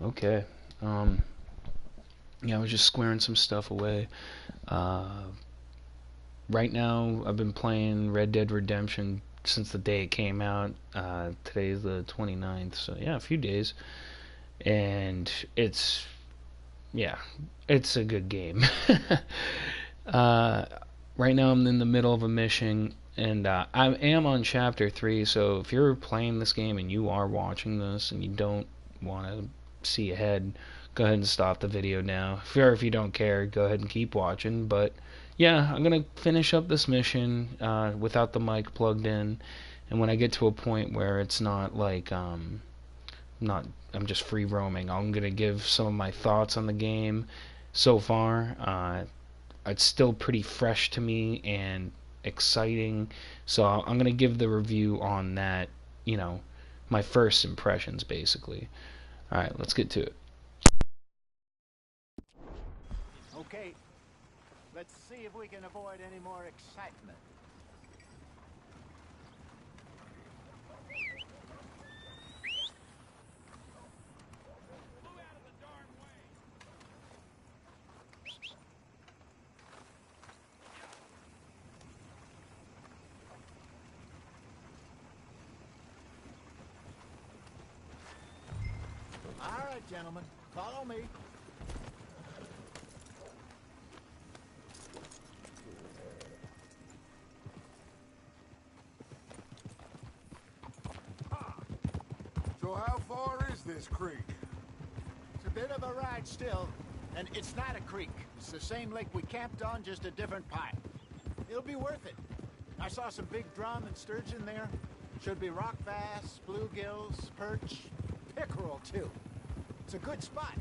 Okay. Yeah, I was just squaring some stuff away. Uh, right now, I've been playing Red Dead Redemption since the day it came out. Today's the 29th, so yeah, a few days. And yeah, it's a good game. uh, right now, I'm in the middle of a mission, and I am on chapter 3, so if you're playing this game and you are watching this and you don't want to see ahead, go ahead and stop the video now. If you don't care, go ahead and keep watching. But yeah, I'm gonna finish up this mission without the mic plugged in, and when I get to a point where it's not like not I'm just free roaming, I'm gonna give some of my thoughts on the game so far. It's still pretty fresh to me and exciting, so I'm gonna give the review on that. You know, my first impressions basically. All right, let's get to it. Okay, let's see if we can avoid any more excitement. All right, gentlemen, follow me. So how far is this creek? It's a bit of a ride still, and it's not a creek. It's the same lake we camped on, just a different pipe. It'll be worth it. I saw some big drum and sturgeon there. Should be rock bass, bluegills, perch, pickerel too. It's a good spot.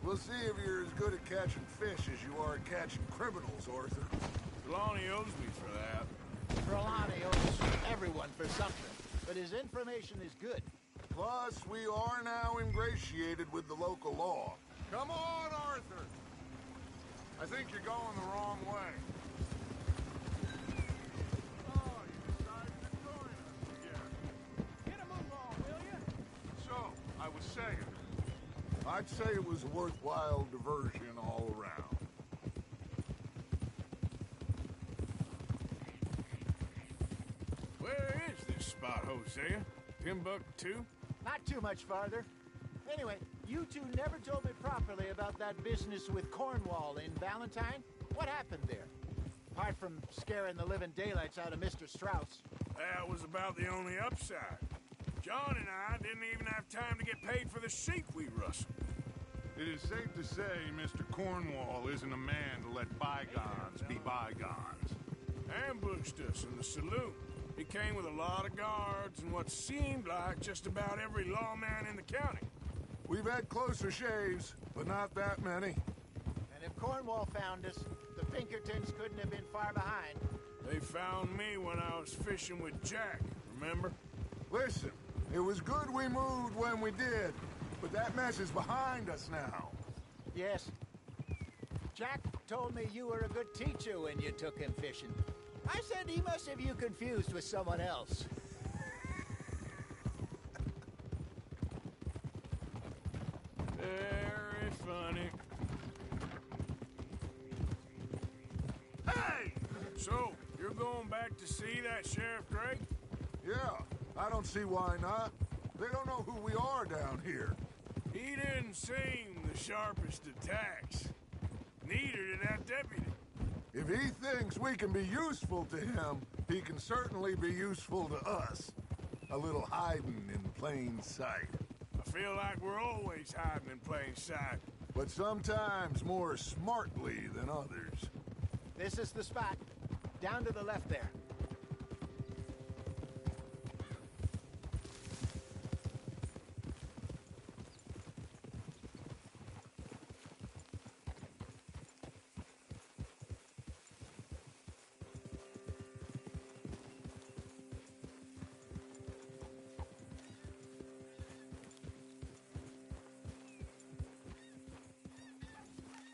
We'll see if you're as good at catching fish as you are at catching criminals, Arthur. Trelawney owes me for that. Trelawney owes everyone for something, but his information is good. Plus, we are now ingratiated with the local law. Come on, Arthur! I think you're going the wrong way. Oh, you decided to join us again. Get a move on, will you? So, I was saying, I'd say it was a worthwhile diversion all around. Where is this spot, Hosea? Timbuktu? Not too much farther. Anyway, you two never told me properly about that business with Cornwall in Valentine. What happened there? Apart from scaring the living daylights out of Mr. Strauss. That was about the only upside. John and I didn't even have time to get paid for the sheep we rustled. It is safe to say Mr. Cornwall isn't a man to let bygones be bygones. Ambushed us in the saloon. He came with a lot of guards and what seemed like just about every lawman in the county. We've had closer shaves, but not that many. And if Cornwall found us, the Pinkertons couldn't have been far behind. They found me when I was fishing with Jack, remember? Listen, it was good we moved when we did, but that mess is behind us now. Yes. Jack told me you were a good teacher when you took him fishing. I said he must have you confused with someone else. Very funny. Hey! So, you're going back to see that Sheriff Drake? Yeah, I don't see why not. They don't know who we are down here. He didn't seem the sharpest attacks. Neither did that deputy. If he thinks we can be useful to him, he can certainly be useful to us. A little hiding in plain sight. I feel like we're always hiding in plain sight. But sometimes more smartly than others. This is the spot. Down to the left there.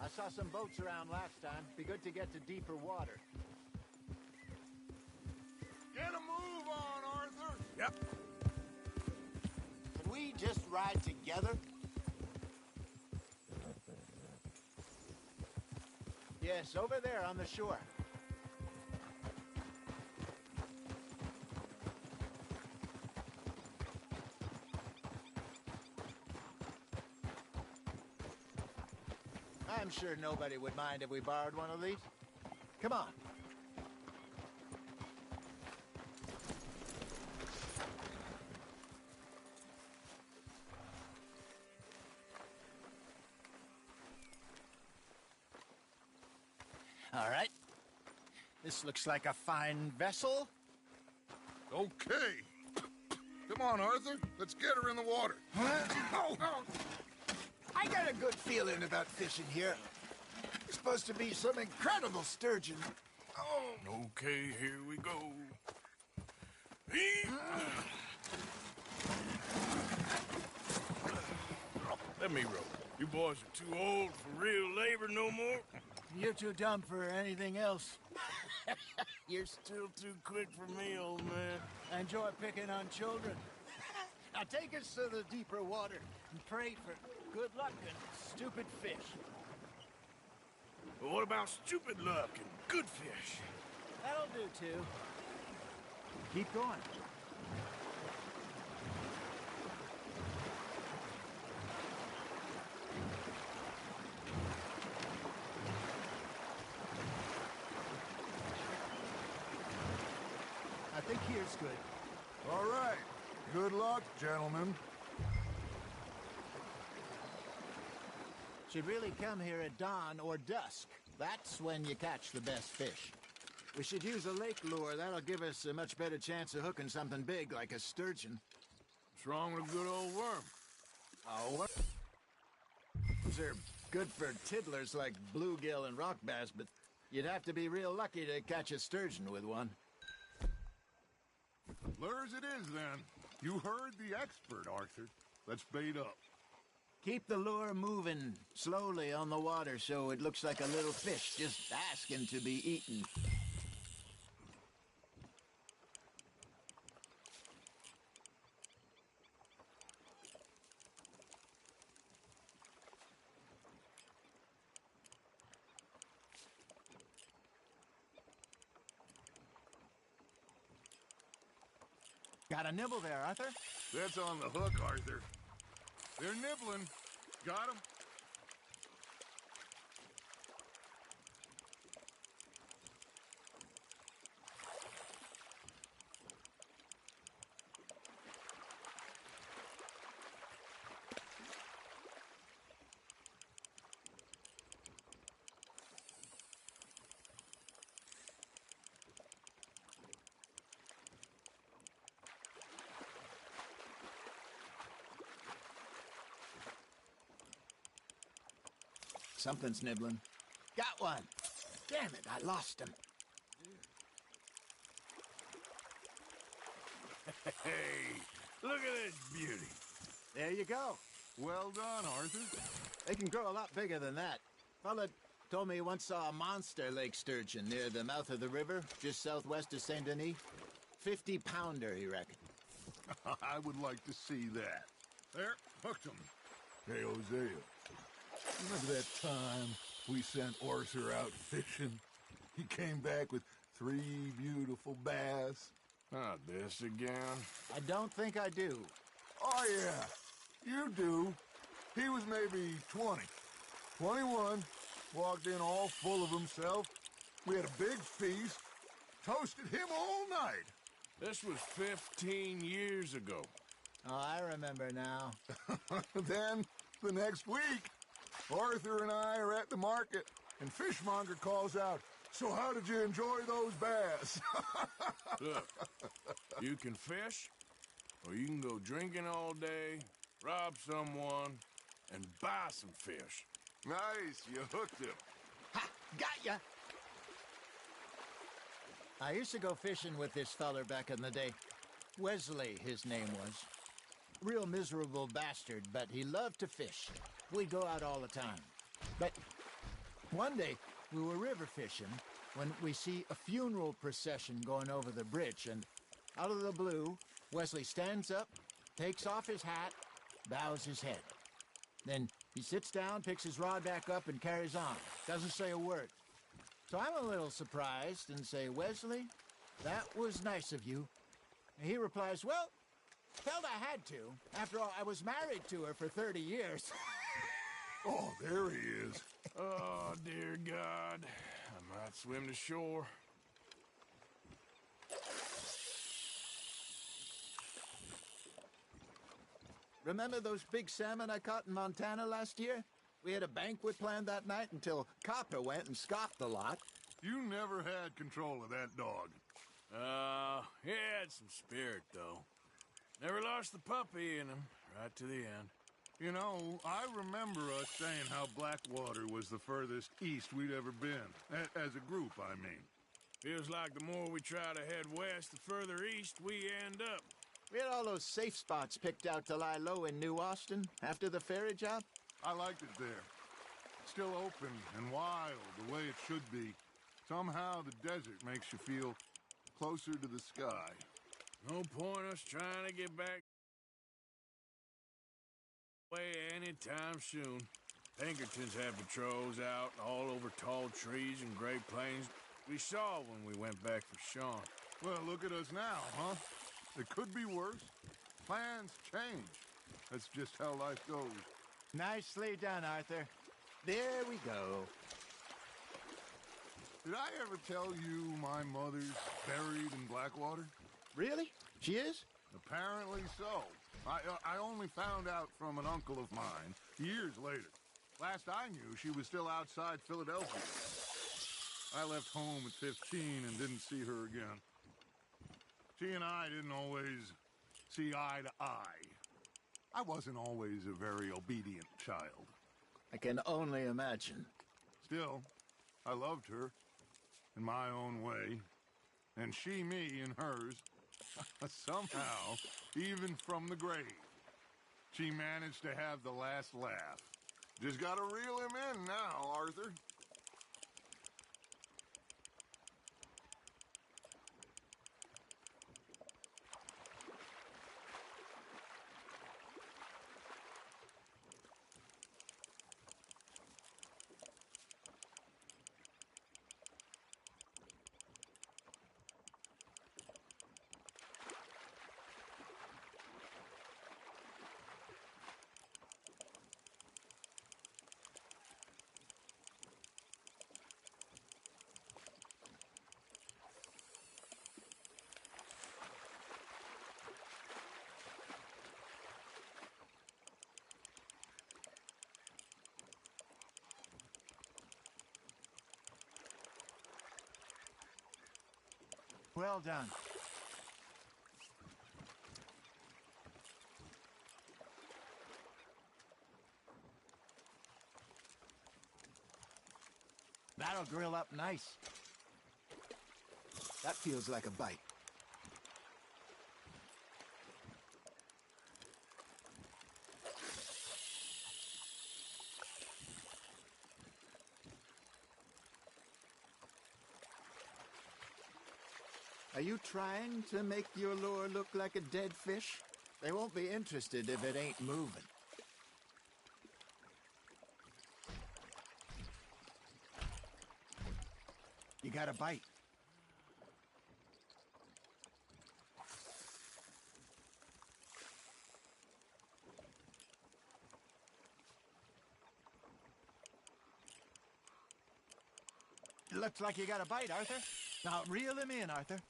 I saw some boats around last time. Be good to get to deeper water. Get a move on, Arthur! Yep. Can we just ride together? Yes, over there on the shore. I'm sure nobody would mind if we borrowed one of these. Come on. All right. This looks like a fine vessel. Okay. Come on, Arthur. Let's get her in the water. I got a good feeling about fishing here. It's supposed to be some incredible sturgeon. Oh. Okay, here we go. Let me row. You boys are too old for real labor no more. You're too dumb for anything else. You're still too quick for me, old man. I enjoy picking on children. Now take us to the deeper water and pray for good luck and stupid fish. But what about stupid luck and good fish? That'll do, too. Keep going. I think here's good. All right. Good luck, gentlemen. Should really come here at dawn or dusk. That's when you catch the best fish. We should use a lake lure. That'll give us a much better chance of hooking something big like a sturgeon. What's wrong with a good old worm? Oh, what? Those are good for tiddlers like bluegill and rock bass, but you'd have to be real lucky to catch a sturgeon with one. Lures it is, then. You heard the expert, Arthur. Let's bait up. Keep the lure moving slowly on the water so it looks like a little fish just asking to be eaten. Got a nibble there, Arthur? That's on the hook, Arthur. They're nibbling. Got 'em? Something's nibbling. Got one. Damn it, I lost him. Hey, look at this beauty. There you go. Well done, Arthur. They can grow a lot bigger than that. Fella told me he once saw a monster lake sturgeon near the mouth of the river, just southwest of Saint Denis. 50-pounder, he reckoned. I would like to see that. There, hooked 'em. Hey, Hosea. Remember that time we sent Arthur out fishing? He came back with 3 beautiful bass. Not this again. I don't think I do. Oh, yeah. You do. He was maybe 20. 21. Walked in all full of himself. We had a big feast. Toasted him all night. This was 15 years ago. Oh, I remember now. Then, the next week, Arthur and I are at the market, and Fishmonger calls out, "So how did you enjoy those bass?" Look, you can fish, or you can go drinking all day, rob someone, and buy some fish. Nice, you hooked him. Ha! Got ya! I used to go fishing with this feller back in the day. Wesley, his name was. Real miserable bastard, but he loved to fish. We'd go out all the time. But one day, we were river fishing when we see a funeral procession going over the bridge, and out of the blue, Wesley stands up, takes off his hat, bows his head. Then he sits down, picks his rod back up, and carries on. Doesn't say a word. So I'm a little surprised and say, Wesley, that was nice of you. And he replies, well, felt I had to. After all, I was married to her for 30 years. Oh, there he is. Oh, dear God. I might swim to shore. Remember those big salmon I caught in Montana last year? We had a banquet planned that night until Copper went and scoffed a lot. You never had control of that dog. He had some spirit, though. Never lost the puppy in him, right to the end. You know, I remember us saying how Blackwater was the furthest east we'd ever been. As a group, I mean. Feels like the more we try to head west, the further east we end up. We had all those safe spots picked out to lie low in New Austin after the ferry job. I liked it there. Still open and wild, the way it should be. Somehow the desert makes you feel closer to the sky. No point us trying to get back away anytime soon. Pinkertons have patrols out all over tall trees and Great Plains. We saw when we went back for Sean. Well, look at us now, huh? It could be worse. Plans change. That's just how life goes. Nicely done, Arthur. There we go. Did I ever tell you my mother's buried in Blackwater? Really? She is? Apparently so. I only found out from an uncle of mine years later. Last I knew, she was still outside Philadelphia. I left home at 15 and didn't see her again. She and I didn't always see eye to eye. I wasn't always a very obedient child. I can only imagine. Still, I loved her in my own way, and she me in hers. Somehow, even from the grave, she managed to have the last laugh. Just gotta reel him in now, Arthur. Well done. That'll grill up nice. That feels like a bite. Are you trying to make your lure look like a dead fish? They won't be interested if it ain't moving. You got a bite. Looks like you got a bite, Arthur. Now reel him in, Arthur.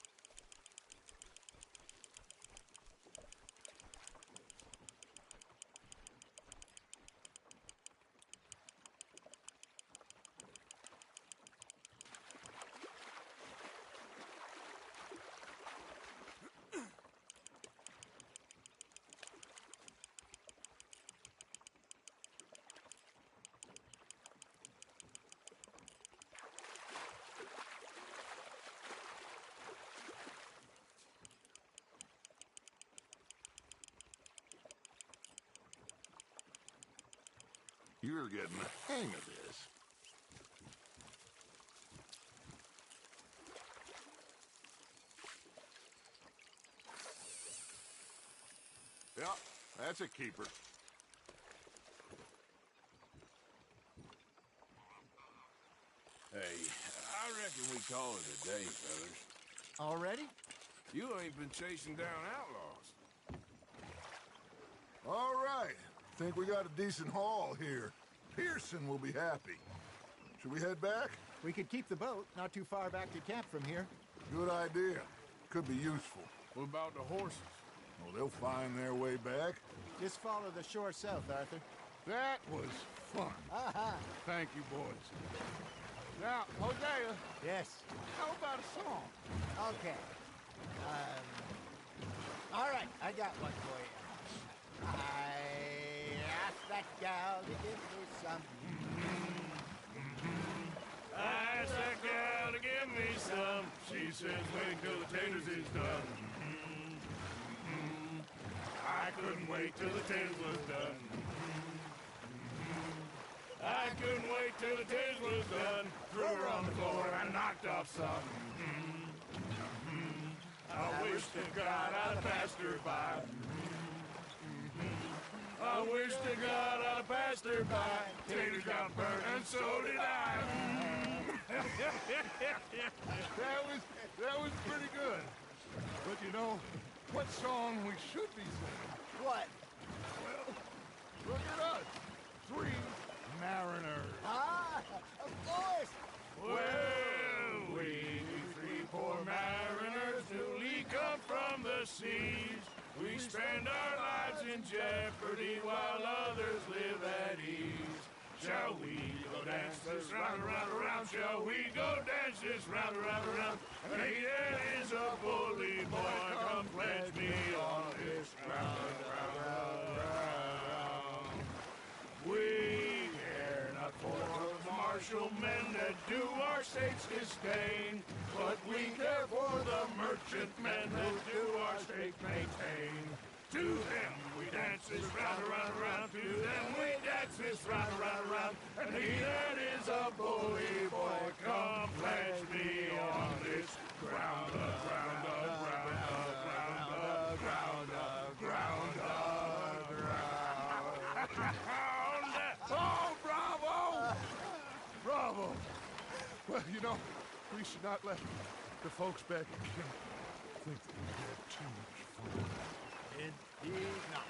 You're getting the hang of this. Yeah, that's a keeper. Hey, I reckon we call it a day, fellas. Already? You ain't been chasing down outlaws. All right. Think we got a decent haul here. Pearson will be happy. Should we head back? We could keep the boat not too far back to camp from here. Good idea. Could be useful. What about the horses? Well, they'll find their way back. Just follow the shore south, Arthur. That was fun. Aha! Thank you, boys. Now, Hosea, Yes. how about a song? Okay. All right, I got one for you. I asked that gal to give me some. I asked that gal to give me some. She says wait till the taters is done. I couldn't wait till the taters was done. I couldn't wait till the taters was done. Threw her on the floor and knocked off some. I wish to God I'd have passed her by. I wish to God I'd have passed her by. Taters got burnt and so did I. That was pretty good. But you know, what song we should be singing? What? Well, look at us. 3 mariners. Ah, of course. Well, we 3 poor mariners newly come from the seas. We spend our lives in jeopardy while others live at ease. Shall we go dance this round, around, around? Shall we go dance this round, around, around? Hey, there is a bully boy, come pledge me on this round, round, round. We care not for the martial men that do our state's disdain, but we care for the merchant men that do our state maintain. To them we dance this round, around, around. To them we dance this round, around, around. And he that is a bully boy, come pledge me on this ground, ground, ground, ground, ground, ground, ground. Oh, bravo! Bravo! Well, you know, we should not let the folks back at camp think that we had too much fun. Indeed not.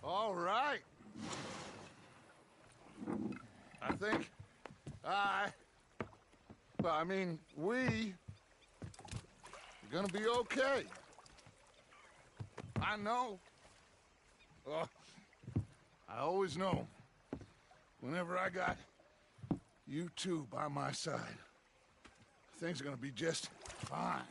All right. I think we are gonna be okay. I know. I always know. Whenever I got you two by my side, things are gonna be just fine.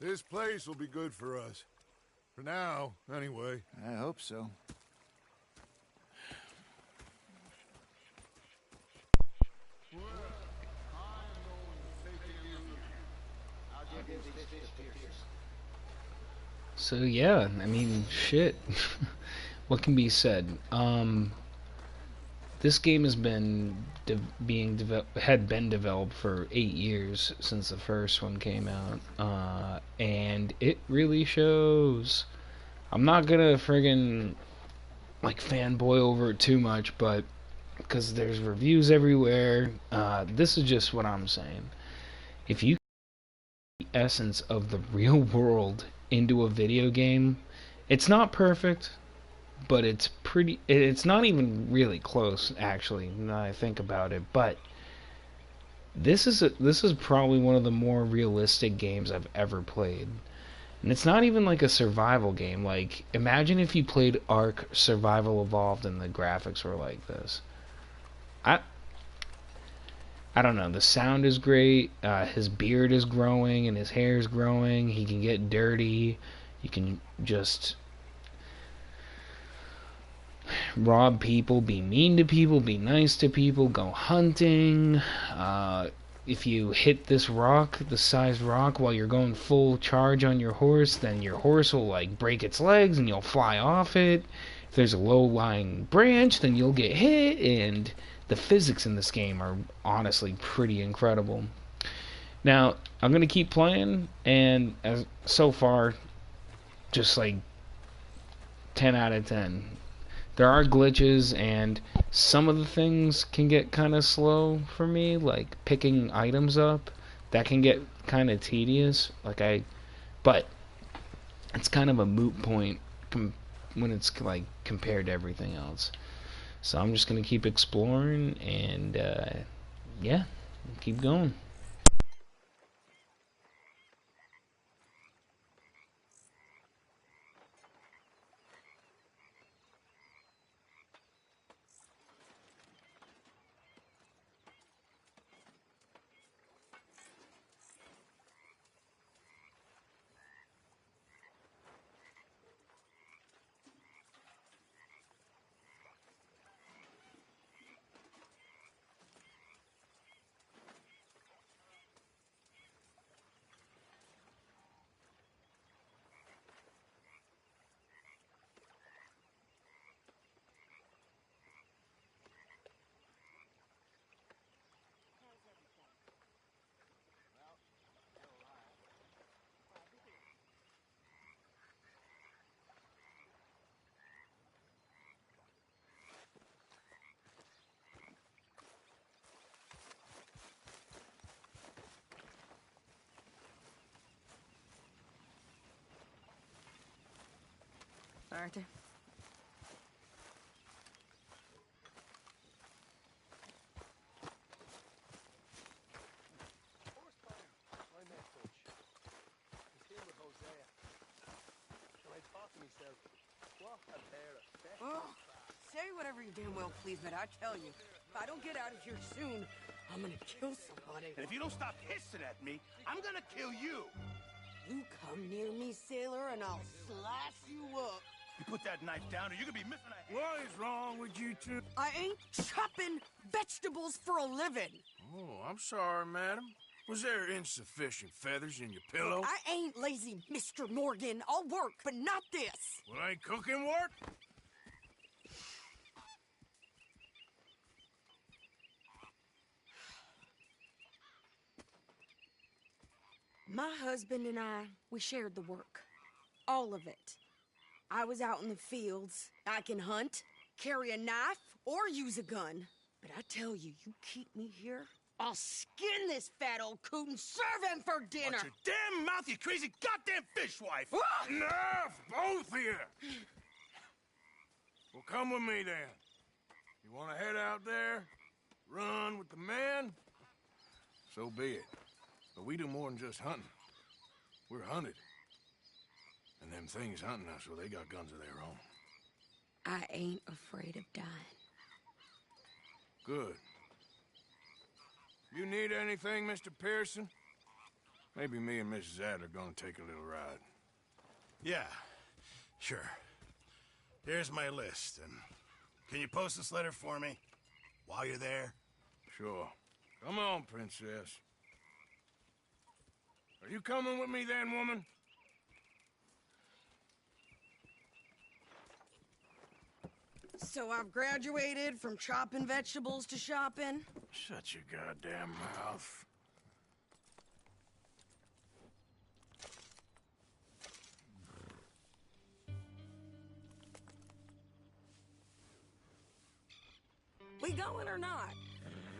This place will be good for us. For now, anyway. I hope so. So yeah, I mean, shit. What can be said? This game has been had been developed for 8 years since the first one came out, and it really shows. I'm not gonna friggin' like fanboy over it too much, but because there's reviews everywhere, this is just what I'm saying. If you the essence of the real world into a video game, it's not perfect, but it's not even really close, actually, now I think about it. But this is probably one of the more realistic games I've ever played. And it's not even like a survival game. Like, imagine if you played Ark Survival Evolved and the graphics were like this. I don't know, the sound is great, his beard is growing and his hair is growing, he can get dirty, you can just rob people, be mean to people, be nice to people, go hunting. If you hit this rock, the size rock, while you're going full charge on your horse, then your horse will like break its legs and you'll fly off it. If there's a low-lying branch, then you'll get hit, and the physics in this game are honestly pretty incredible. Now, I'm gonna keep playing, and as so far, just like 10 out of 10. There are glitches, and some of the things can get kind of slow for me, like picking items up. That can get kind of tedious. But it's kind of a moot point when it's like compared to everything else. So I'm just gonna keep exploring, and yeah, keep going. Arthur. Oh, say whatever you damn well please, but I tell you, if I don't get out of here soon, I'm gonna kill somebody. And if you don't stop hissing at me, I'm gonna kill you. You come near me, sailor, and I'll slice you up. You put that knife down or you're gonna be missing a head. What is wrong with you two? I ain't chopping vegetables for a living. Oh, I'm sorry, madam. Was there insufficient feathers in your pillow? I ain't lazy, Mr. Morgan. I'll work, but not this. Well, ain't cooking work? My husband and I, we shared the work. All of it. I was out in the fields. I can hunt, carry a knife, or use a gun. But I tell you, you keep me here, I'll skin this fat old coot and serve him for dinner. Watch your damn mouth, you crazy goddamn fishwife! Ah! Enough, both of you! Well, come with me then. You want to head out there, run with the men? So be it. But we do more than just hunting. We're hunted. And them things hunting us, well, they got guns of their own. I ain't afraid of dying. Good. You need anything, Mr. Pearson? Maybe me and Mrs. Ad are gonna take a little ride. Yeah, sure. Here's my list, and can you post this letter for me while you're there? Sure. Come on, princess. Are you coming with me then, woman? So I've graduated from chopping vegetables to shopping. Shut your goddamn mouth. We going or not?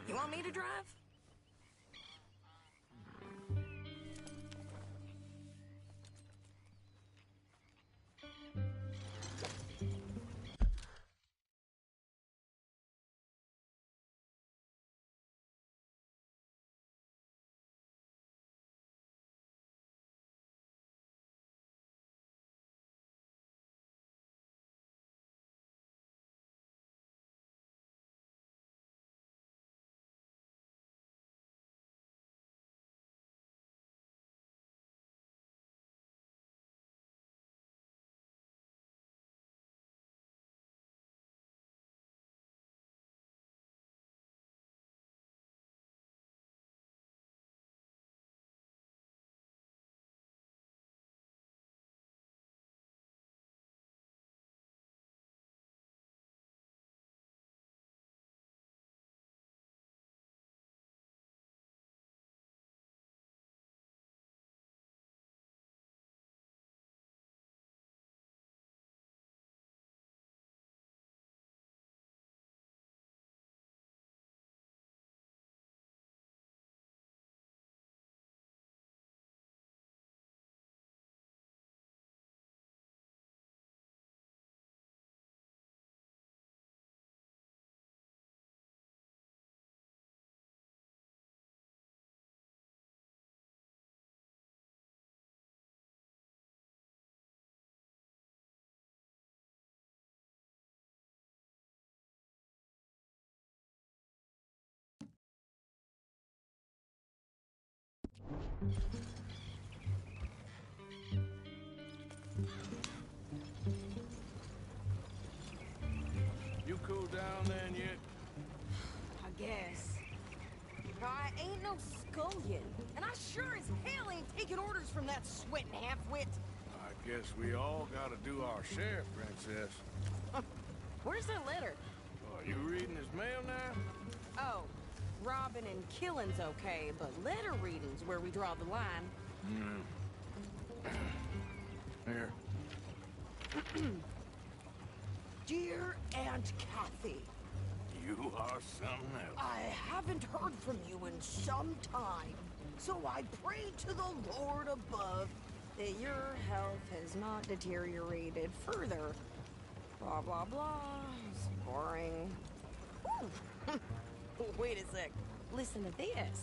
You want me to drive? You cool down then yet? I guess. I ain't no scullion, and I sure as hell ain't taking orders from that sweating half-wit. I guess we all gotta do our share, Princess. Where's that letter? Are you reading his mail now? Oh, robbing and killing's okay, but letter reading's where we draw the line. Here. Dear Aunt Kathy, You are something else. I haven't heard from you in some time, so I pray to the Lord above that your health has not deteriorated further. Blah, blah, blah. It's boring. Ooh. Wait a sec. Listen to this.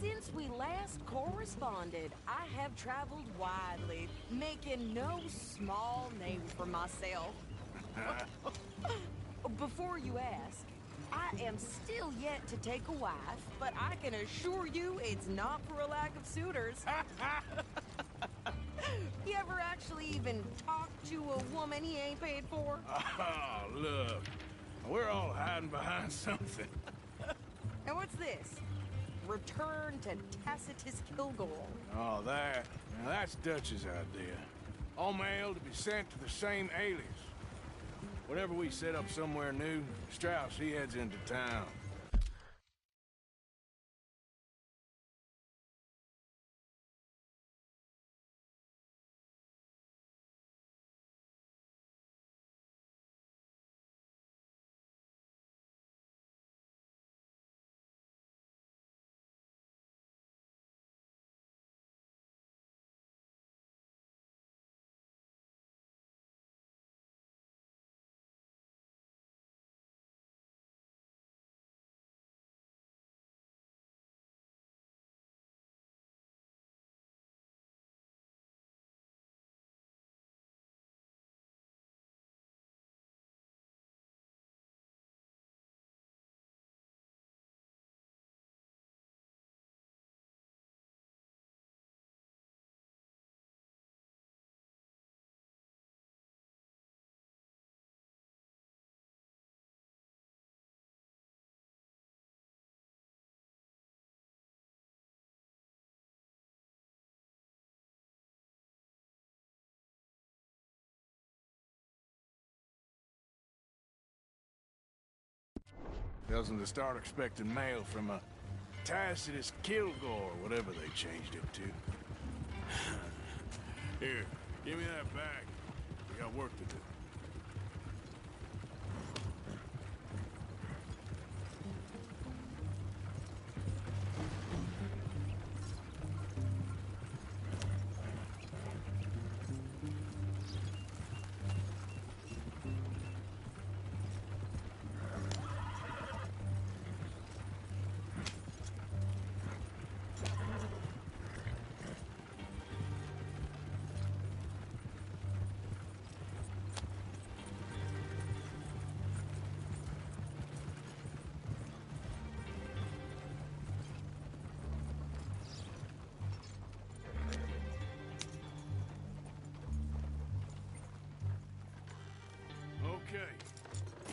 Since we last corresponded, I have traveled widely, making no small name for myself. Before you ask, I am still yet to take a wife, but I can assure you it's not for a lack of suitors. You ever actually even talked to a woman he ain't paid for? Oh, look. We're all hiding behind something. And what's this? Return to Tacitus Kilgore. Oh, that. Now, that's Dutch's idea. All mail to be sent to the same alias. Whatever we set up somewhere new, Strauss, he heads into town. Doesn't start expecting mail from a Tacitus Kilgore, whatever they changed it to. Here, give me that bag. We got work to do. Okay,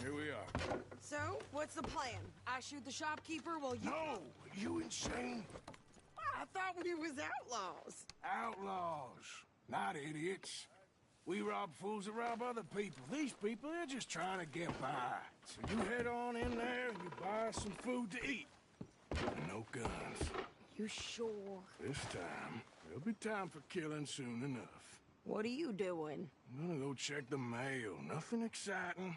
here we are. So, what's the plan? I shoot the shopkeeper while you... No, you insane? I thought we was outlaws. Outlaws, not idiots. We rob fools that rob other people. These people, they're just trying to get by. So you head on in there and you buy some food to eat. No guns. You sure? This time, there'll be time for killing soon enough. What are you doing? I'm gonna go check the mail. Nothing exciting.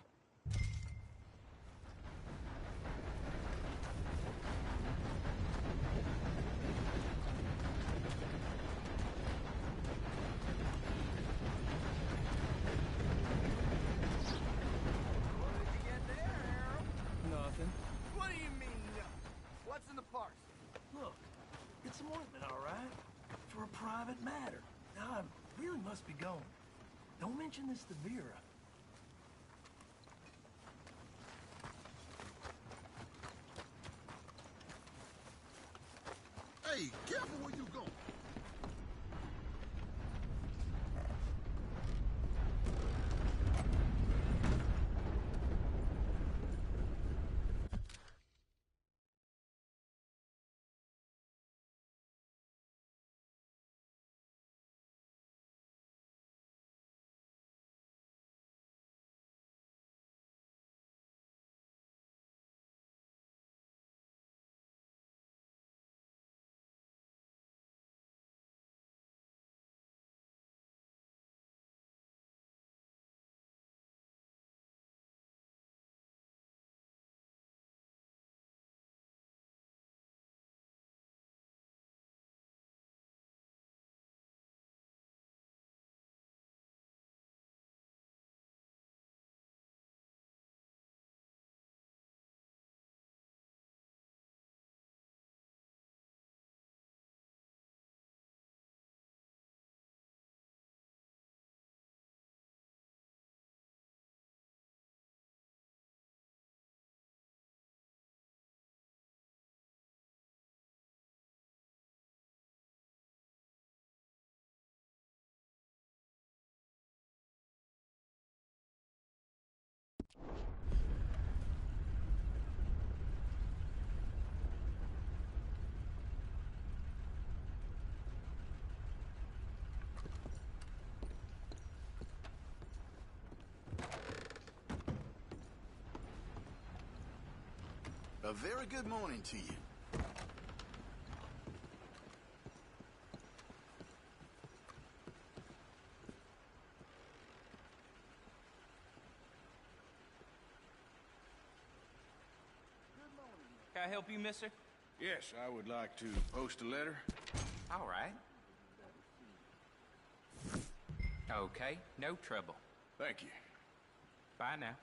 Nothing. What do you mean, what's in the parcel? Look, it's an ointment, all right? For a private matter. Now, I really must be going. Don't mention this to Vera. Hey, careful what you A very good morning to you. Can I help you, mister? Yes, I would like to post a letter. All right. Okay, no trouble. Thank you. Bye now.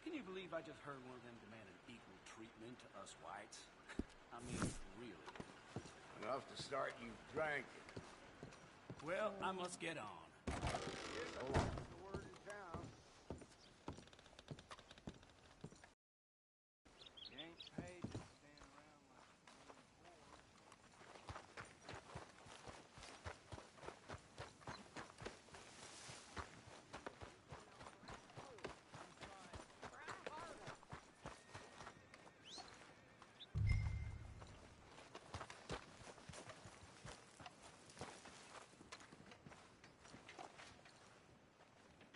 Can you believe I just heard one of them demanding equal treatment to us whites? I mean, really. Enough to start you drinking. Well, I must get on. So long. The word in town. You ain't paid to stand around like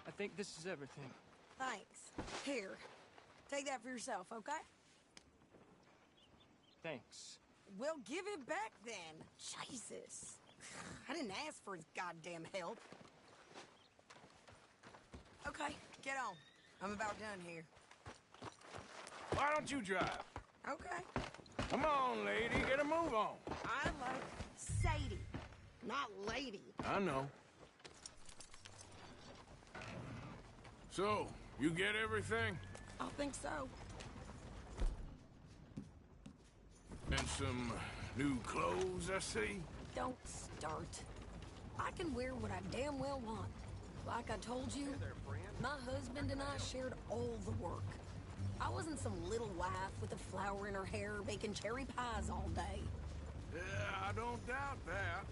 I think this is everything. Thanks. Here, take that for yourself, okay? Thanks. Well, give it back then. Jesus. I didn't ask for his goddamn help. Okay, get on. I'm about done here. Why don't you drive? Okay. Come on, lady, get a move on. I like Sadie, not lady. I know. So, you get everything? I think so. And some new clothes, I see? Don't start. I can wear what I damn well want. Like I told you, my husband and I shared all the work. I wasn't some little wife with a flower in her hair baking cherry pies all day. Yeah, I don't doubt that.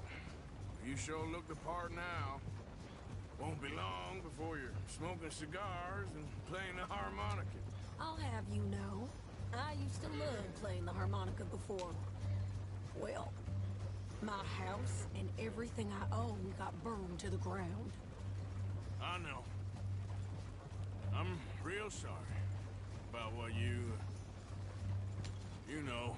You sure look the part now. Won't be long before you're smoking cigars and playing the harmonica. I'll have you know, I used to love playing the harmonica before. Well, my house and everything I own got burned to the ground. I know. I'm real sorry about what you know.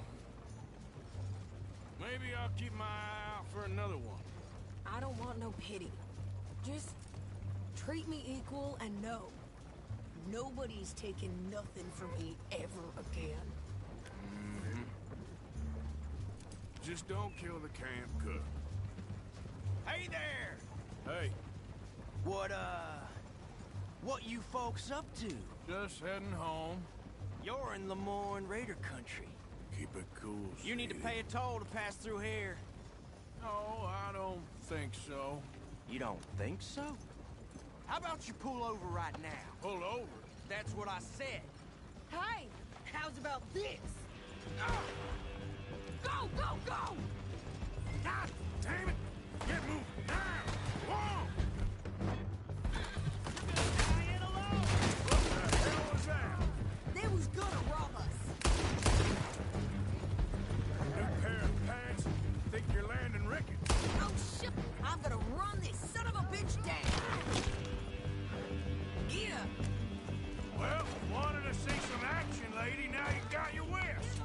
Maybe I'll keep my eye out for another one. I don't want no pity. Just treat me equal and know nobody's taking nothing from me ever again. Mm-hmm. Just don't kill the camp cook. Hey there! Hey, What you folks up to? just heading home. You're in Lemoyne Raider country. Keep it cool, You need to Sadie. pay a toll to pass through here. No, I don't think so. You don't think so? How about you pull over right now? Pull over. That's what I said. Hey, how's about this? Go, go, go! God damn it! Get moving now! Whoa! What the hell was that? They was gonna rob us. New pair of pants? Think you're landing Ricketts? Oh shit! I'm gonna run this son of a bitch down. Yeah. Well, wanted to see some action, lady. Now you got your whisk.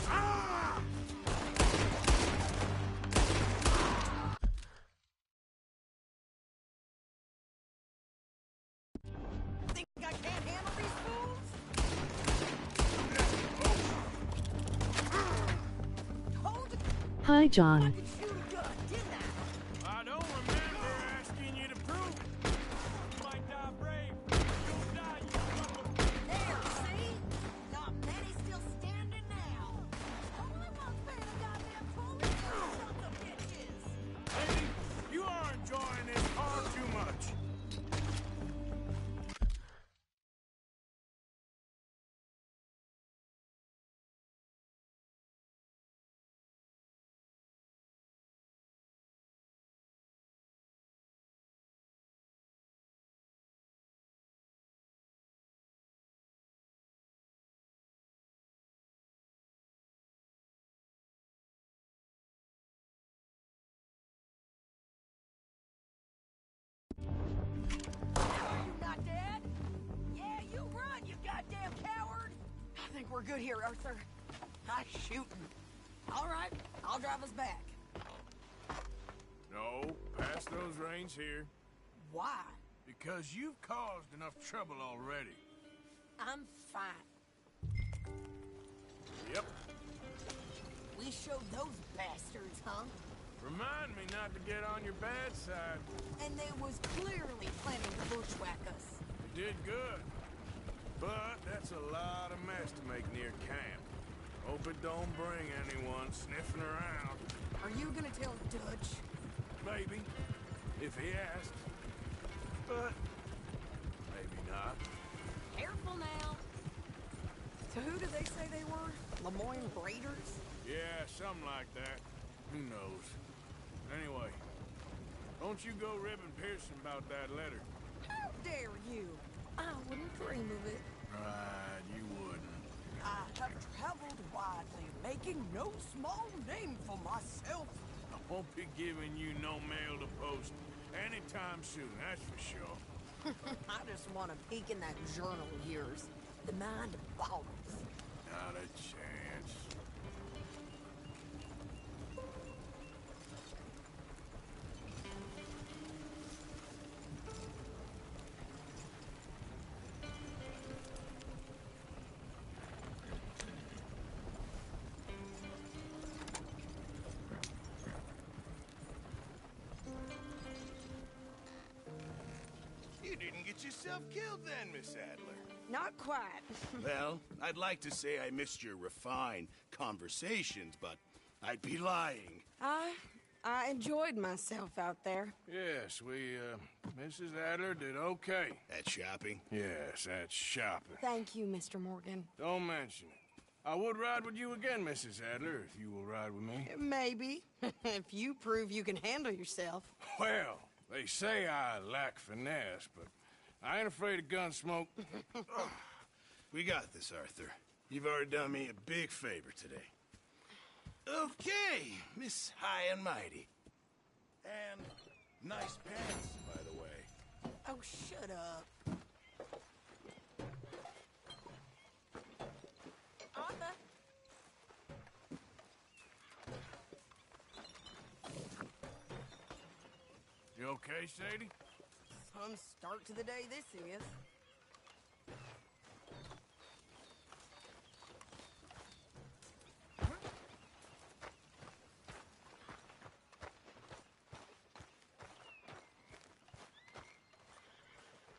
Ah! Think I can't handle these fools? Hold it. Hi, John. I could shoot a gun, didn't I? I don't remember asking you to prove it. You might die brave. You'll die, you son of a... There, see? Not many still standing now. Only one fan of goddamn police sons of bitches. Lady, you are enjoying this far too much. we're good here, Arthur. Nice shooting. All right, I'll drive us back. No, pass those reins here. Why? Because you've caused enough trouble already. I'm fine. Yep. We showed those bastards, huh? Remind me not to get on your bad side. And they was clearly planning to bushwhack us. You did good. But that's a lot of mess to make near camp. Hope it don't bring anyone sniffing around. Are you gonna tell Dutch? Maybe, if he asks. But maybe not. Careful now. So who did they say they were? Lemoyne Raiders? Yeah, something like that. Who knows? Anyway, don't you go ribbing Pearson about that letter. How dare you? I wouldn't dream of it. Right, you wouldn't. I have traveled widely, making no small name for myself. I won't be giving you no mail to post anytime soon, that's for sure. I just want to peek in that journal of yours. The mind boggles. Not a chance. You didn't get yourself killed then, Miss Adler. Not quite. Well, I'd like to say I missed your refined conversations, but I'd be lying. I enjoyed myself out there. Yes, Mrs. Adler did okay. At shopping? Yes, that's shopping. Thank you, Mr. Morgan. Don't mention it. I would ride with you again, Mrs. Adler, if you will ride with me. Maybe. If you prove you can handle yourself. Well, they say I lack finesse, but I ain't afraid of gun smoke. We got this, Arthur. You've already done me a big favor today. Okay, Miss High and Mighty. And nice pants, by the way. Oh, shut up. Arthur? You okay, Sadie? Some start to the day this is.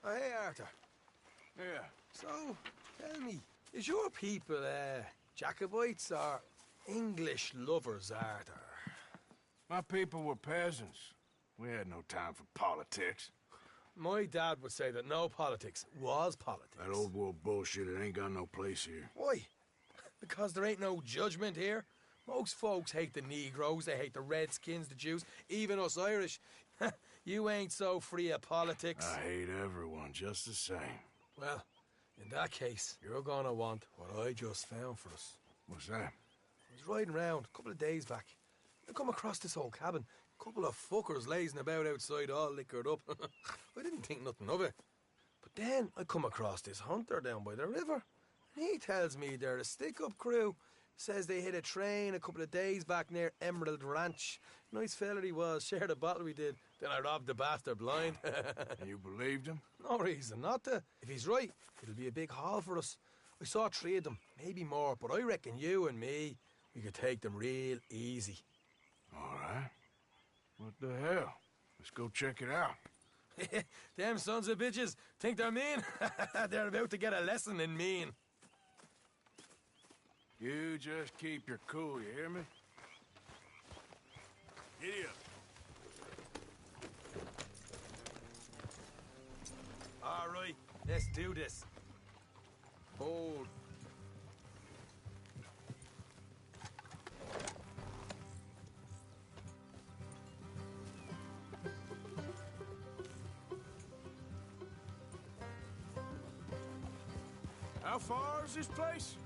Oh, hey, Arthur. Yeah. So, tell me, is your people, Jacobites or English lovers, Arthur? My people were peasants. We had no time for politics. My dad would say that no politics was politics. That old world bullshit, it ain't got no place here. Why? Because there ain't no judgment here. Most folks hate the Negroes, they hate the Redskins, the Jews, even us Irish. You ain't so free of politics. I hate everyone just the same. Well, in that case, you're gonna want what I just found for us. What's that? I was riding around a couple of days back. I come across this old cabin. A couple of fuckers lazing about outside all liquored up. I didn't think nothing of it. But then I come across this hunter down by the river. And he tells me they're a stick-up crew. Says they hit a train a couple of days back near Emerald Ranch. Nice fella he was, shared a bottle we did. Then I robbed the bastard blind. You believed him? No reason not to. If he's right, it'll be a big haul for us. I saw 3 of them, maybe more, but I reckon you and me, we could take them real easy. All right. What the hell? Let's go check it out. Them sons of bitches think they're mean. They're about to get a lesson in mean. You just keep your cool, you hear me? Giddy up. All right, let's do this. Hold. How far is this place?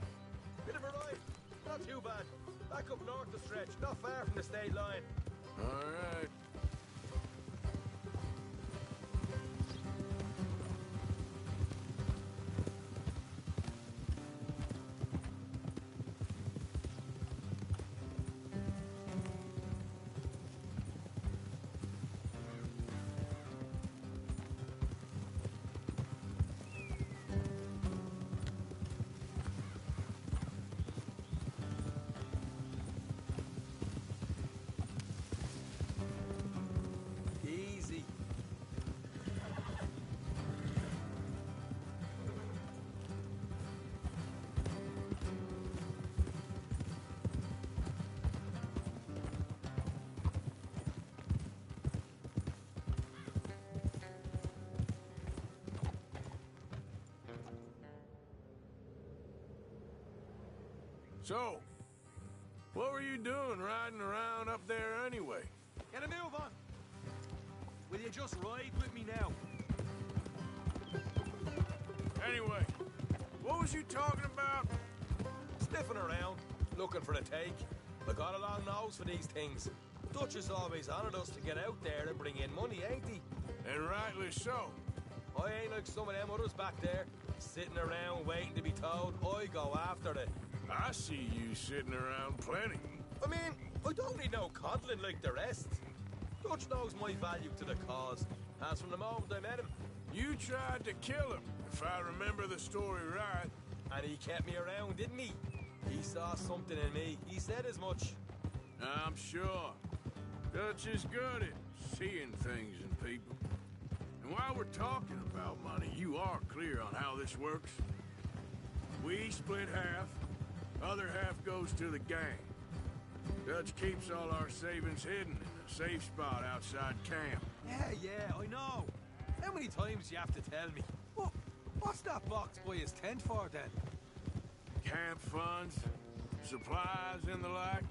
Bit of a ride. Not too bad. Back up north the stretch, not far from the state line. All right. So, what were you doing riding around up there anyway? Get a move on. Will you just ride with me now? Anyway, what was you talking about? Sniffing around, looking for a take. I got a long nose for these things. Dutch has always honoured us to get out there and bring in money, ain't he? And rightly so. I ain't like some of them others back there, sitting around waiting to be told. I go after it. I see you sitting around plenty. I mean, I don't need no coddling like the rest. Dutch knows my value to the cause, as from the moment I met him. You tried to kill him, if I remember the story right. And he kept me around, didn't he? He saw something in me. He said as much. I'm sure. Dutch is good at seeing things in people. And while we're talking about money, you are clear on how this works? We split half, other half goes to the gang. Dutch keeps all our savings hidden in a safe spot outside camp. Yeah, I know. How many times do you have to tell me? What's that box by his tent for, then? Camp funds, supplies, and the like.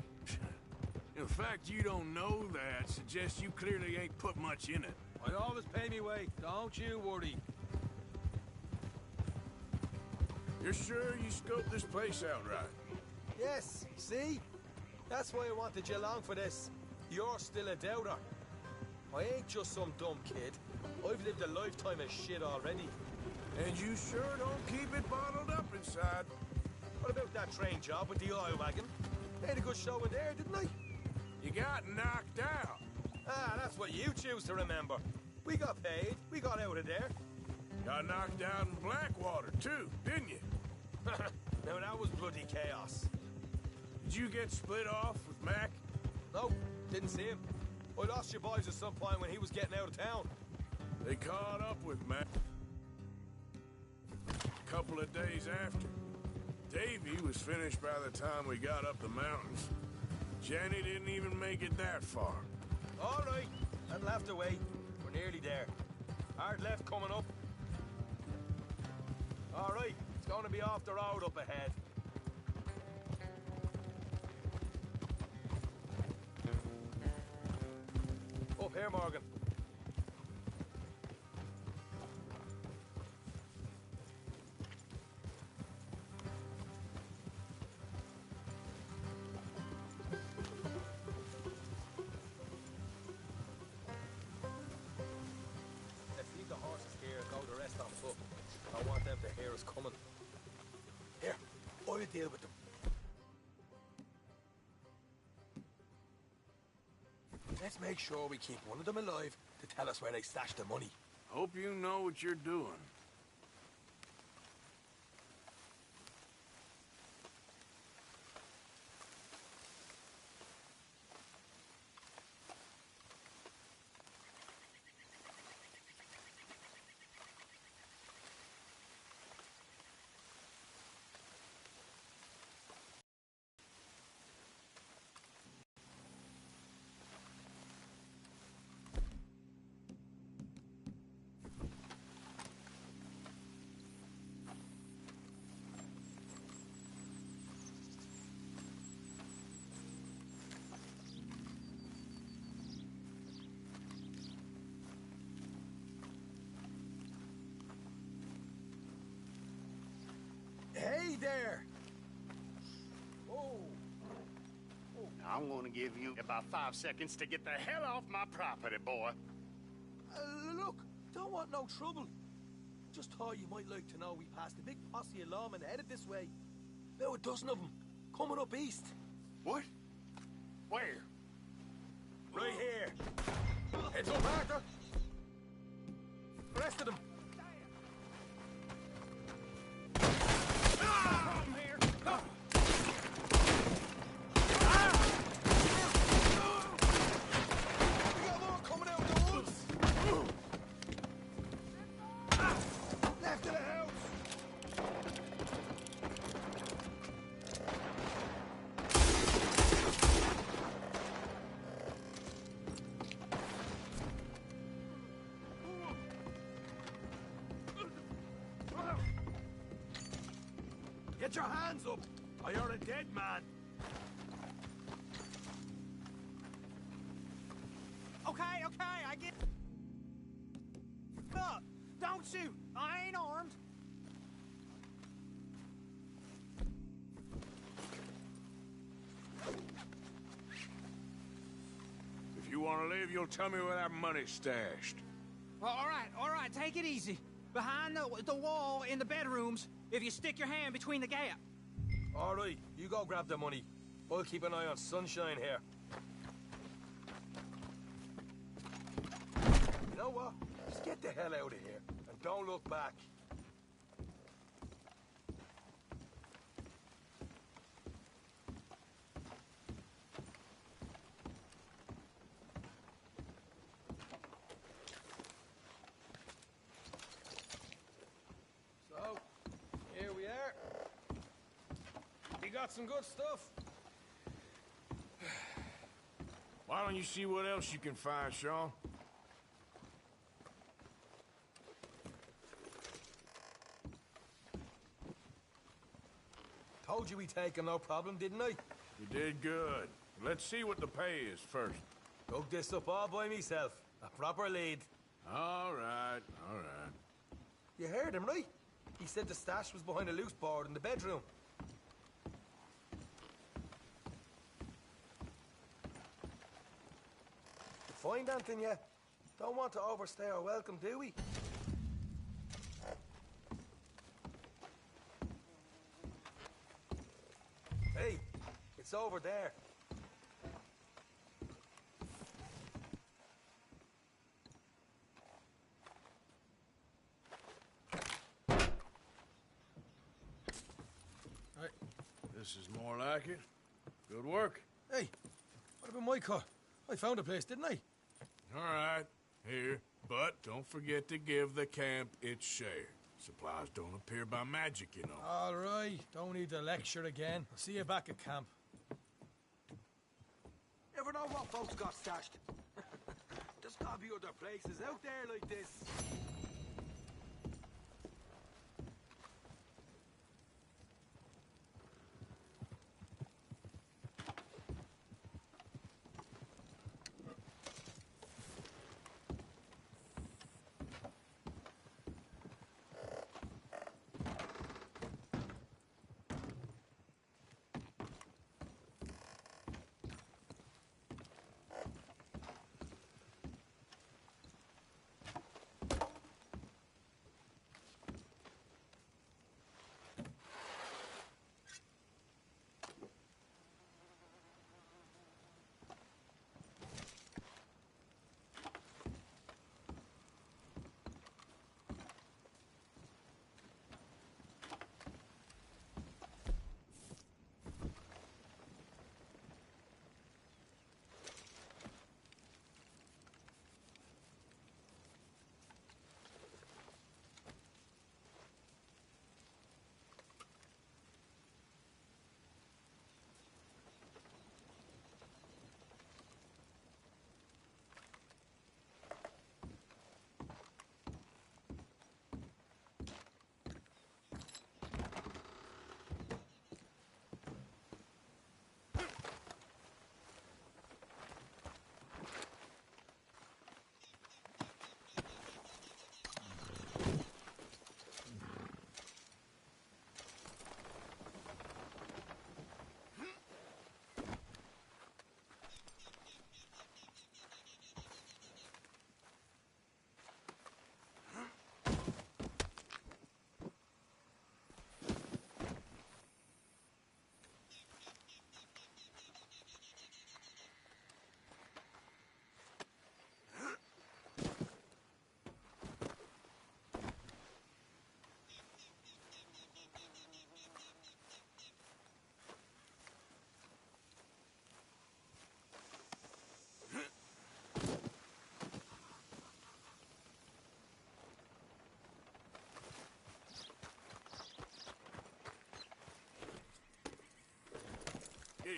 The fact you don't know that suggests you clearly ain't put much in it. I always pay me way, don't you worry. You're sure you scoped this place out right? Yes, see? That's why I wanted you along for this. You're still a doubter. I ain't just some dumb kid. I've lived a lifetime of shit already. And you sure don't keep it bottled up inside. What about that train job with the oil wagon? Made a good show in there, didn't I? You got knocked out. Ah, that's what you choose to remember. We got paid. We got out of there. Got knocked out in Blackwater, too, didn't you? Now, that was bloody chaos. Did you get split off with Mac? No, didn't see him. I lost your boys at some point when he was getting out of town. They caught up with Mac a couple of days after. Davy was finished by the time we got up the mountains. Jenny didn't even make it that far. All right, that'll have to wait. We're nearly there. Hard left coming up. All right, it's going to be off the road up ahead. Up here, Morgan. Let's leave the horses here and go the rest on foot. I want them to hear us coming. Here, I'll deal with them. Let's make sure we keep one of them alive to tell us where they stashed the money. Hope you know what you're doing. Hey there! Oh. I'm gonna give you about 5 seconds to get the hell off my property, boy. Look, don't want no trouble. Just thought you might like to know we passed a big posse of lawmen headed this way. About a dozen of them, coming up east. What? Where? Right here. Heads up, Arthur. The rest of them. Get your hands up! or you're a dead man. Okay, I get... Look, don't shoot. I ain't armed. If you want to leave, you'll tell me where that money's stashed. Well, all right, take it easy. Behind the wall in the bedrooms, if you stick your hand between the gap. All right, you go grab the money. I'll keep an eye on Sunshine here. You know what? Just get the hell out of here, and don't look back. So, here we are. You got some good stuff. Why don't you see what else you can find, Sean? Told you we take him, no problem, didn't I? You did good. Let's see what the pay is first. Dug this up all by myself. A proper lead. All right, all right. You heard him, right? He said the stash was behind a loose board in the bedroom. You find anything yet? Don't want to overstay our welcome, do we? Hey, it's over there. This is more like it. Good work. Hey, what about my car? I found a place, didn't I? All right, here. But don't forget to give the camp its share. Supplies don't appear by magic, you know. All right, don't need to lecture again. I'll see you back at camp. Ever know what folks got stashed? There's gotta be other places out there like this. Here.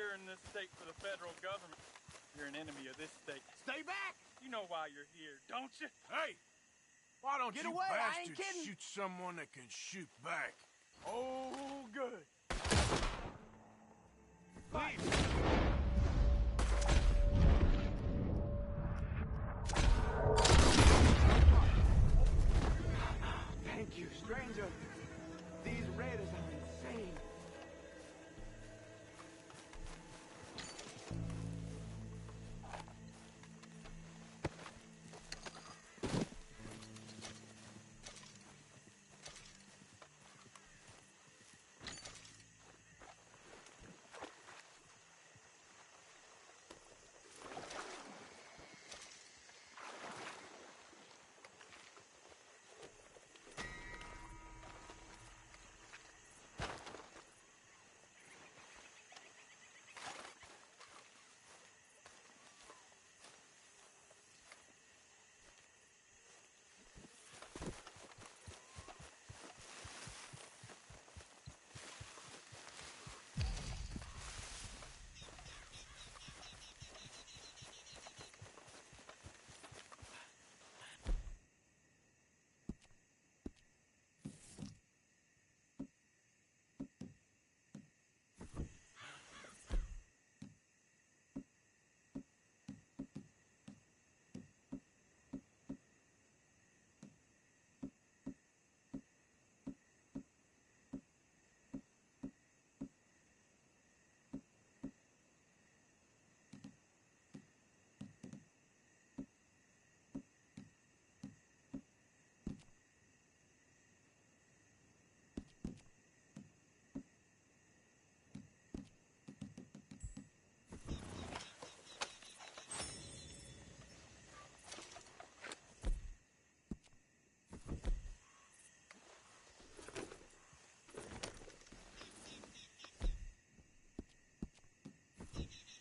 here in this state for the federal government. You're an enemy of this state. Stay back! You know why you're here, don't you? Hey! Why don't Get you away, I ain't bastards kidding. shoot someone that can shoot back? Oh, good. Thank you, stranger. These raiders are insane.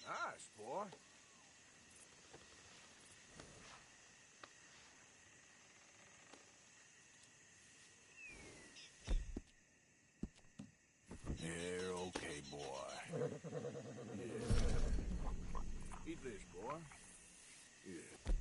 Nice, boy. Yeah, okay, boy. Yeah. Eat this, boy. Yeah.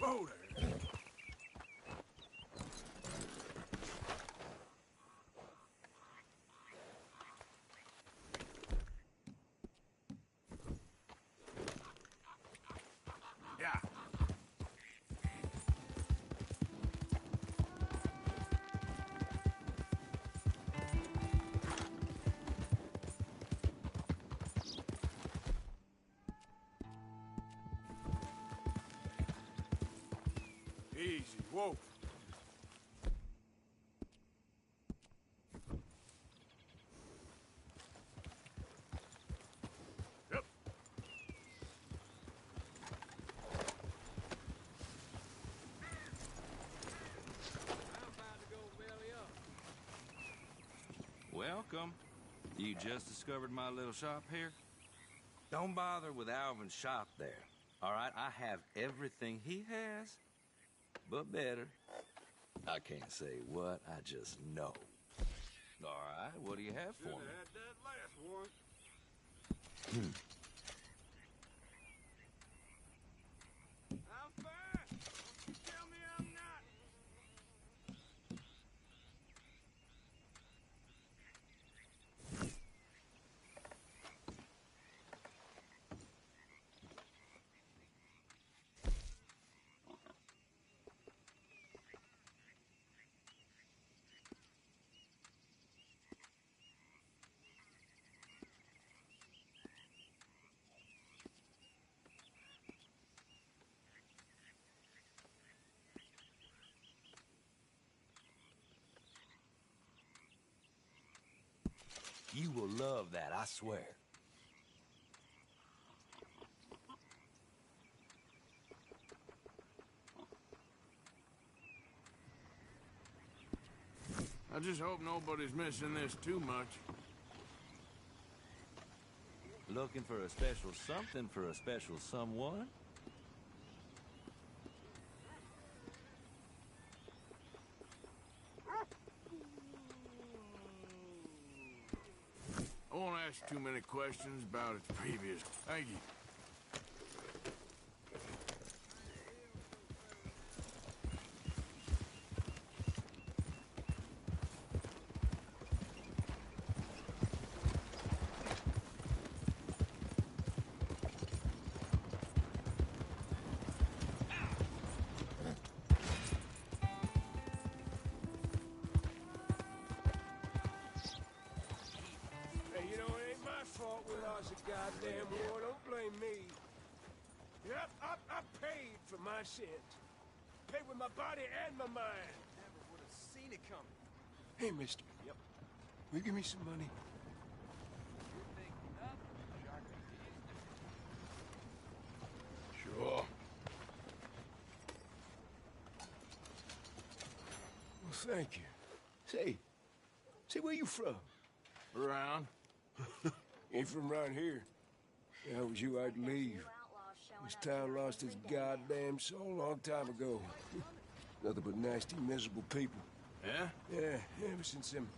Whoa there. Yeah. Easy, whoa. Yep. Welcome. You just discovered my little shop here? Don't bother with Alvin's shop there. All right, I have everything he has, but better. I can't say what, I just know. All right, what do you have for me? Should've had that last one. How far? You will love that, I swear. I just hope nobody's missing this too much. Looking for a special something for a special someone? I won't ask too many questions about its previous. Thank you. Hey, you know, it ain't my fault we lost a goddamn war. Don't blame me. Yep, I paid for my sins. Paid with my body and my mind. Never would have seen it coming. Hey, mister. Yep. Will you give me some money? Sure. Well, thank you. Say, where you from? Around. Ain't from around here. If I was you, I'd leave. This town lost its goddamn soul a long time ago. Nothing but nasty, miserable people. Yeah? Yeah, ever since them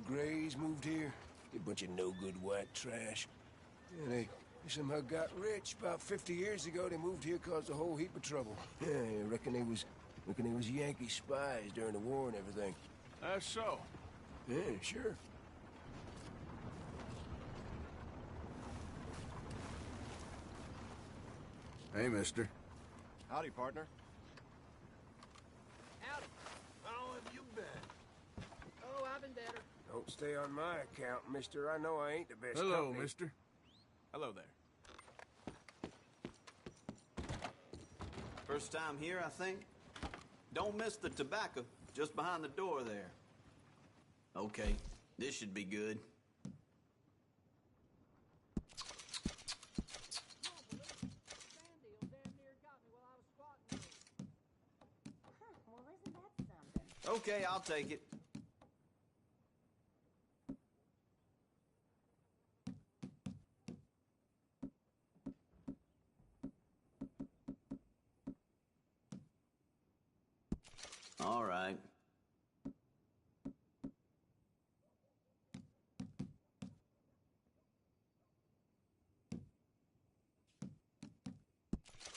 Greys moved here, a bunch of no-good white trash. Yeah, they somehow got rich. About 50 years ago, they moved here, caused a whole heap of trouble. Yeah, I reckon they was Yankee spies during the war and everything. That's so. Yeah, sure. Hey, mister. Howdy, partner. Howdy. How have you been? Oh, I've been better. Don't stay on my account, mister. I know I ain't the best Hello, company. mister. Hello there. First time here, I think. Don't miss the tobacco, just behind the door there. Okay, this should be good. Well, isn't that something? Okay, I'll take it. All right.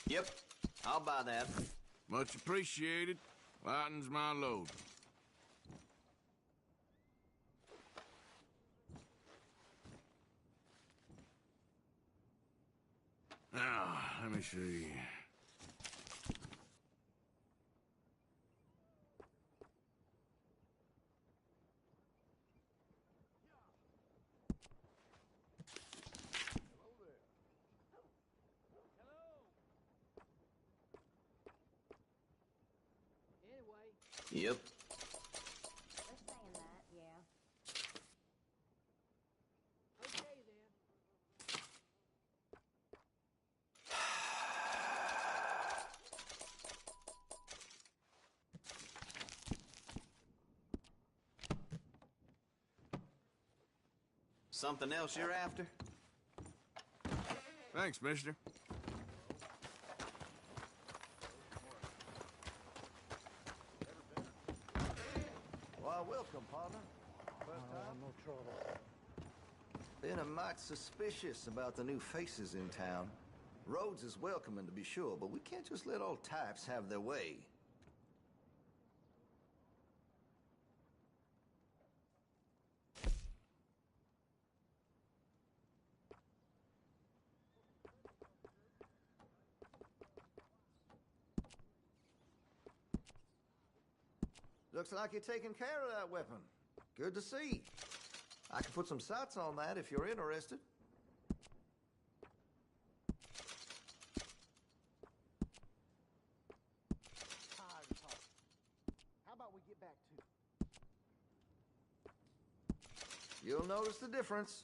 Yep, I'll buy that. Much appreciated. Lightens my load. Now, let me see. Yep. They're saying that, yeah. Okay, then. Something else you're after? Thanks, mister. Why, welcome, partner. First time? No trouble. Been a mite suspicious about the new faces in town. Rhodes is welcoming, to be sure, but we can't just let old types have their way. Looks like you're taking care of that weapon. Good to see. I can put some sights on that if you're interested. Tired of talking. How about we get back to it? You'll notice the difference.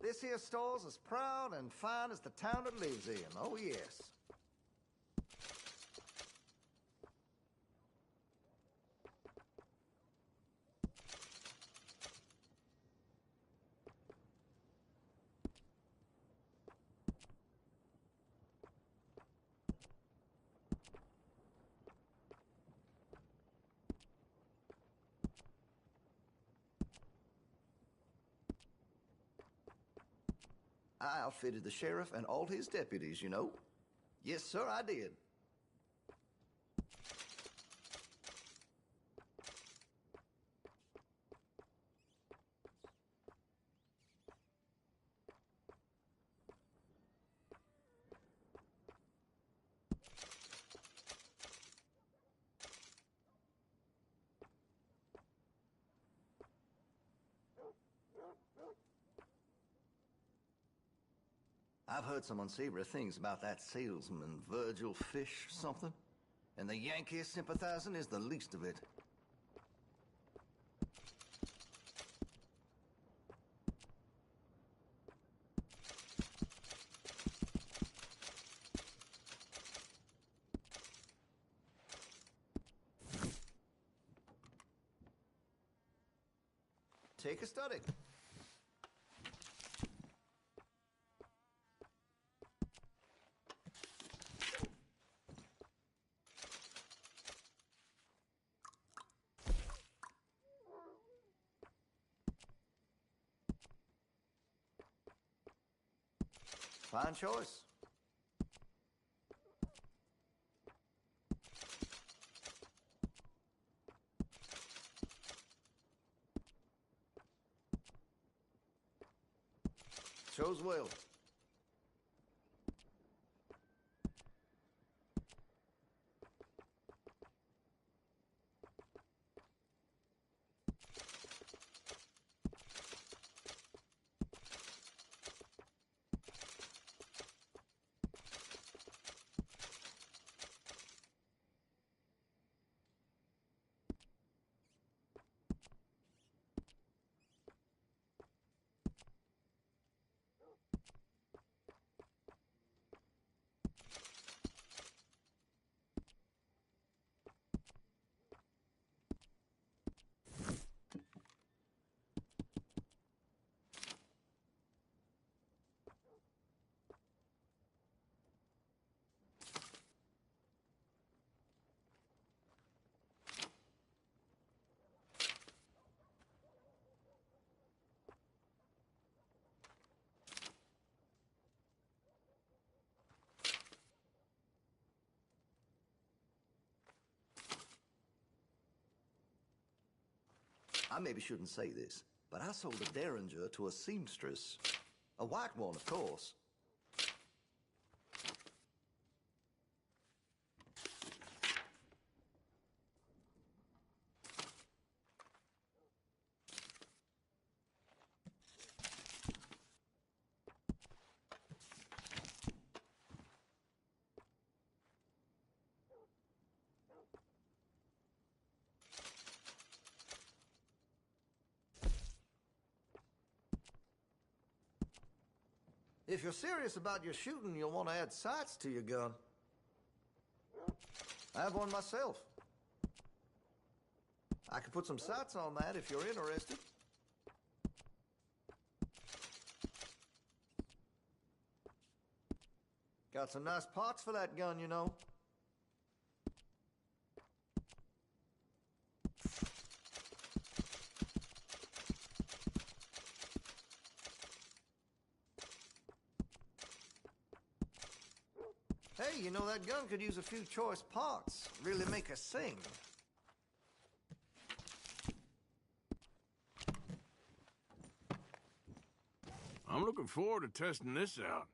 This here store's as proud and fine as the town it lives in. Oh, yes. I outfitted the sheriff and all his deputies, you know. Yes, sir, I did. I've heard some unsavory things about that salesman, Virgil Fish something. And the Yankee sympathizing is the least of it. Take a study. Fine choice. Chose well. I maybe shouldn't say this, but I sold a derringer to a seamstress. A white one, of course. If you're serious about your shooting, you'll want to add sights to your gun. I have one myself. I could put some sights on that if you're interested. Got some nice parts for that gun, you know. Hey, you know, that gun could use a few choice parts. Really make us sing. I'm looking forward to testing this out.